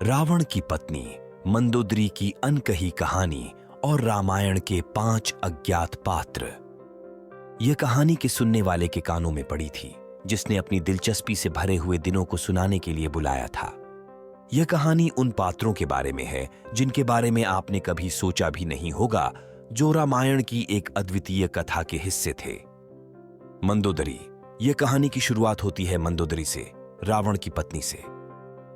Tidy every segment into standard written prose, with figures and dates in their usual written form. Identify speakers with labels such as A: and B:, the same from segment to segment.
A: रावण की पत्नी, मंदोदरी की अनकही कहानी और रामायण के 5 अज्ञात पात्र। यह कहानी के सुनने वाले के कानों में पड़ी थी, जिसने अपनी दिलचस्पी से भरे हुए दिनों को सुनाने के लिए बुलाया था। यह कहानी उन पात्रों के बारे में है जिनके बारे में आपने कभी सोचा भी नहीं होगा, जो रामायण की एक अद्वितीय कथा के हिस्से थे। मंदोदरी। यह कहानी की शुरुआत होती है मंदोदरी से, रावण की पत्नी से।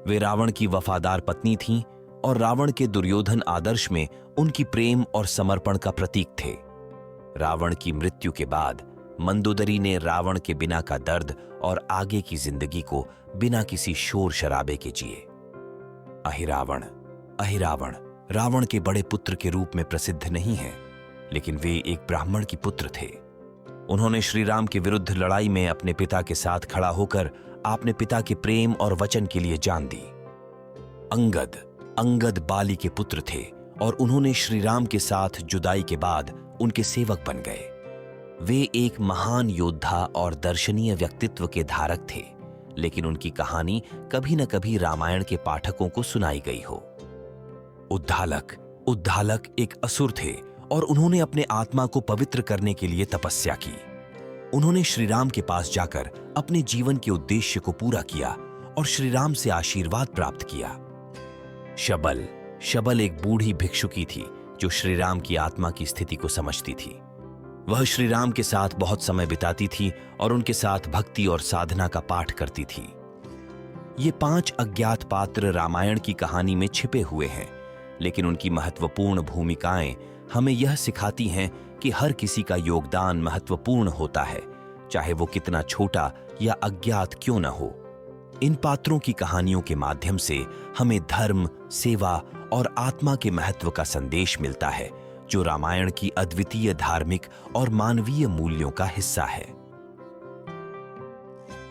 A: वे रावण की वफादार पत्नी थीं और रावण के दुर्योधन आदर्श में उनकी प्रेम और समर्पण का प्रतीक थे। रावण की मृत्यु के बाद मंदोदरी ने रावण के बिना का दर्द और आगे की जिंदगी को बिना किसी शोर शराबे के जिए। अहिरावण। अहिरावण रावण के बड़े पुत्र के रूप में प्रसिद्ध नहीं है, लेकिन वे एक ब्राह्मण की पुत्र थे। उन्होंने श्री राम के विरुद्ध लड़ाई में अपने पिता के साथ खड़ा होकर अपने पिता के प्रेम और वचन के लिए जान दी। अंगद। अंगद बाली के पुत्र थे और उन्होंने श्री राम के साथ जुदाई के बाद उनके सेवक बन गए। वे एक महान योद्धा और दर्शनीय व्यक्तित्व के धारक थे, लेकिन उनकी कहानी कभी न कभी रामायण के पाठकों को सुनाई गई हो। उद्धालक। उद्धालक एक असुर थे और उन्होंने अपने आत्मा को पवित्र करने के लिए तपस्या की। उन्होंने श्री राम के पास जाकर अपने जीवन के उद्देश्य को पूरा किया और श्री राम से आशीर्वाद प्राप्त किया। शबल। शबल एक बूढ़ी भिक्षुकी थी जो श्री राम की आत्मा की स्थिति को समझती थी। वह श्री राम के साथ बहुत समय बिताती थी और उनके साथ भक्ति और साधना का पाठ करती थी। ये 5 अज्ञात पात्र रामायण की कहानी में छिपे हुए हैं, लेकिन उनकी महत्वपूर्ण भूमिकाएं हमें यह सिखाती हैं कि हर किसी का योगदान महत्वपूर्ण होता है, चाहे वो कितना छोटा या अज्ञात क्यों न हो। इन पात्रों की कहानियों के माध्यम से हमें धर्म, सेवा और आत्मा के महत्व का संदेश मिलता है, जो रामायण की अद्वितीय धार्मिक और मानवीय मूल्यों का हिस्सा है।